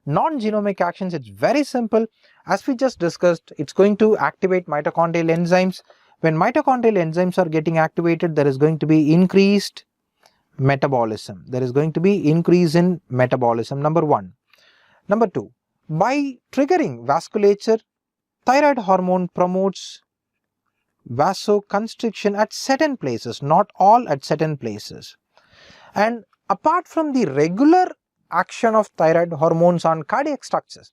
Non-genomic actions, it's very simple. As we just discussed, it's going to activate mitochondrial enzymes. When mitochondrial enzymes are getting activated, there is going to be increased metabolism. There is going to be increase in metabolism, number one. Number two, by triggering vasculature, thyroid hormone promotes vasoconstriction at certain places, not all, at certain places. And apart from the regular action of thyroid hormones on cardiac structures,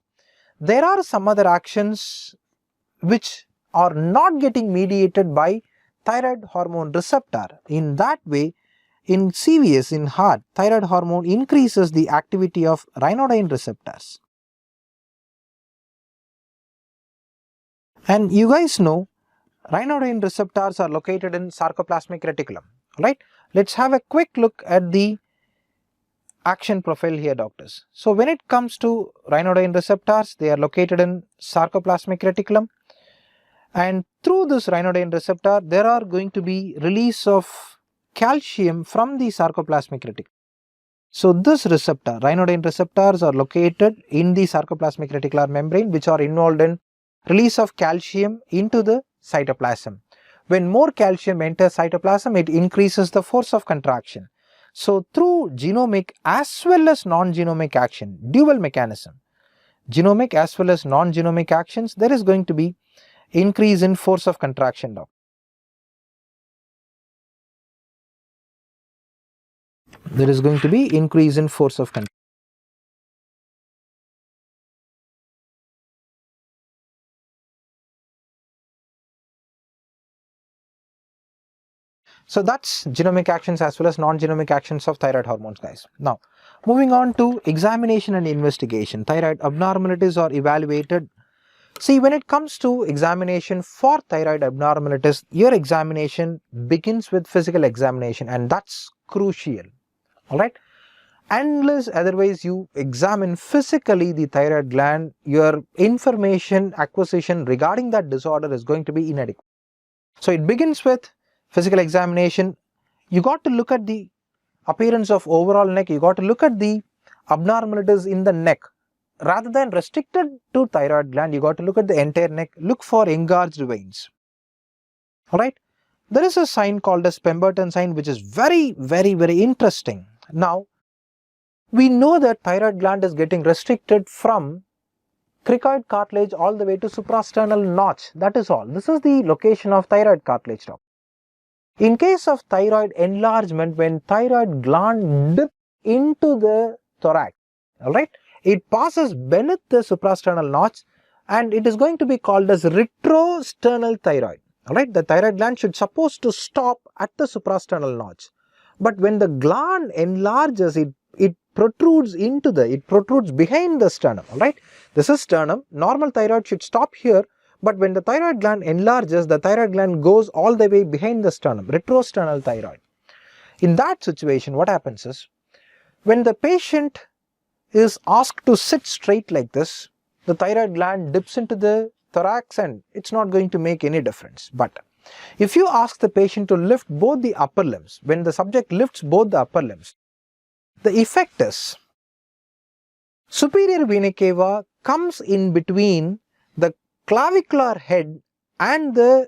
there are some other actions which are not getting mediated by thyroid hormone receptor. In that way, in CVS, in heart, thyroid hormone increases the activity of raaonline receptors. And you guys know, raaonline receptors are located in sarcoplasmic reticulum, right? Let's have a quick look at the action profile here, doctors. So when it comes to raaonline receptors, they are located in sarcoplasmic reticulum, and through this raaonline receptor there are going to be release of calcium from the sarcoplasmic reticulum. So this receptor, raaonline receptors, are located in the sarcoplasmic reticular membrane, which are involved in release of calcium into the cytoplasm. When more calcium enters cytoplasm, it increases the force of contraction. So through genomic as well as non-genomic action, dual mechanism, genomic as well as non-genomic actions, there is going to be increase in force of contraction. There is going to be increase in force of contraction. So that's genomic actions as well as non-genomic actions of thyroid hormones, guys. Now, moving on to examination and investigation. Thyroid abnormalities are evaluated. See, when it comes to examination for thyroid abnormalities, your examination begins with physical examination, and that's crucial. Alright? Unless otherwise you examine physically the thyroid gland, your information acquisition regarding that disorder is going to be inadequate. So it begins with physical examination. You got to look at the appearance of overall neck, you got to look at the abnormalities in the neck. Rather than restricted to thyroid gland, you got to look at the entire neck, look for engorged veins. Alright, there is a sign called as Pemberton sign, which is very interesting. Now, we know that thyroid gland is getting restricted from cricoid cartilage all the way to suprasternal notch. That is all. This is the location of thyroid cartilage. In case of thyroid enlargement, when thyroid gland dips into the thorax, alright, it passes beneath the suprasternal notch and it is going to be called as retrosternal thyroid. Alright, the thyroid gland should supposed to stop at the suprasternal notch. But when the gland enlarges, it protrudes behind the sternum. Alright, this is sternum. Normal thyroid should stop here. But when the thyroid gland enlarges, the thyroid gland goes all the way behind the sternum, retrosternal thyroid. In that situation, what happens is, when the patient is asked to sit straight like this, the thyroid gland dips into the thorax and it's not going to make any difference. But if you ask the patient to lift both the upper limbs, when the subject lifts both the upper limbs, the effect is superior vena cava comes in between the clavicular head and the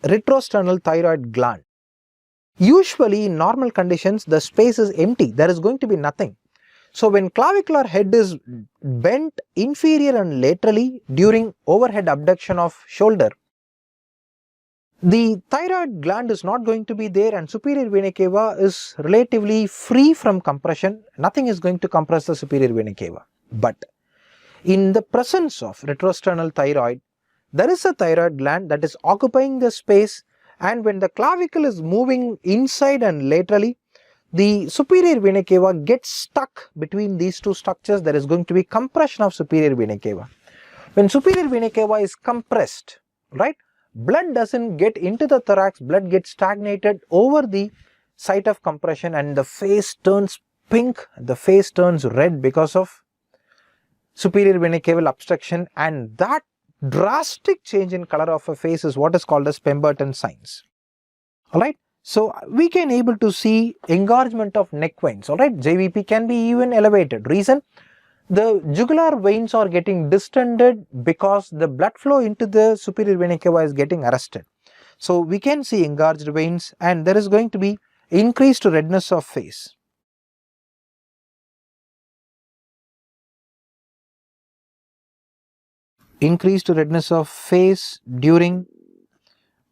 retrosternal thyroid gland. Usually in normal conditions, the space is empty, there is going to be nothing. So when clavicular head is bent inferior and laterally during overhead abduction of shoulder, the thyroid gland is not going to be there and superior vena cava is relatively free from compression. Nothing is going to compress the superior vena cava. But in the presence of retrosternal thyroid, there is a thyroid gland that is occupying the space, and when the clavicle is moving inside and laterally, the superior vena cava gets stuck between these two structures. There is going to be compression of superior vena cava. When superior vena cava is compressed, right, blood doesn't get into the thorax, blood gets stagnated over the site of compression and the face turns pink, the face turns red because of superior vena caval obstruction, and that drastic change in color of a face is what is called as Pemberton signs. Alright, so we can able to see engorgement of neck veins. Alright, JVP can be even elevated. Reason? the jugular veins are getting distended because the blood flow into the superior vena cava is getting arrested. So we can see engorged veins, and there is going to be increased redness of face. Increased redness of face during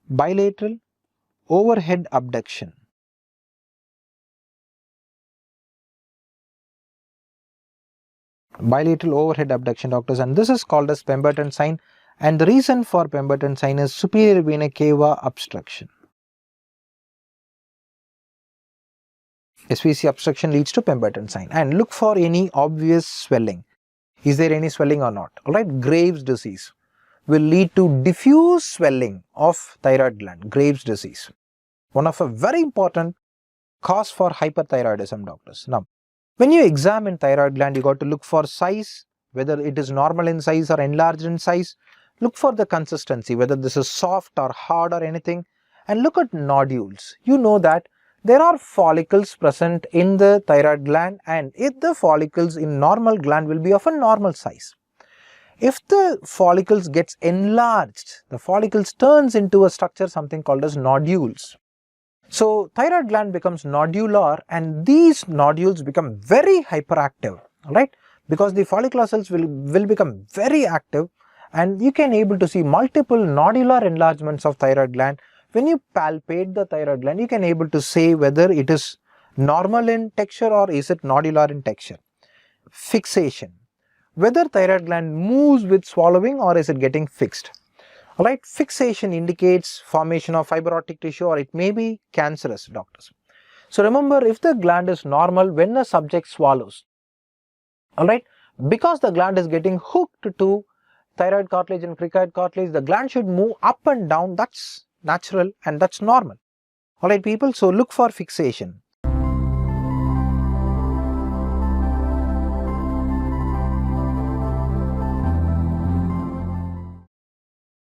bilateral overhead abduction. Bilateral overhead abduction, doctors, and this is called as Pemberton sign, and the reason for Pemberton sign is superior vena cava obstruction. SVC obstruction leads to Pemberton sign, and look for any obvious swelling. Is there any swelling or not? Alright, Graves' disease will lead to diffuse swelling of thyroid gland. Graves' disease, one of a very important cause for hyperthyroidism, doctors. Now, when you examine thyroid gland, you got to look for size, whether it is normal in size or enlarged in size. Look for the consistency, whether this is soft or hard or anything, and look at nodules. You know that there are follicles present in the thyroid gland, and if the follicles in normal gland will be of a normal size. If the follicles gets enlarged, the follicles turns into a structure something called as nodules. So thyroid gland becomes nodular, and these nodules become very hyperactive, right? Because the follicular cells will become very active, and you can able to see multiple nodular enlargements of thyroid gland. When you palpate the thyroid gland, you can able to say whether it is normal in texture or is it nodular in texture. Fixation, whether thyroid gland moves with swallowing or is it getting fixed. Alright, fixation indicates formation of fibrotic tissue, or it may be cancerous, doctors. So remember, if the gland is normal when the subject swallows, alright, because the gland is getting hooked to thyroid cartilage and cricoid cartilage, the gland should move up and down. That's natural and that's normal. Alright people, so look for fixation.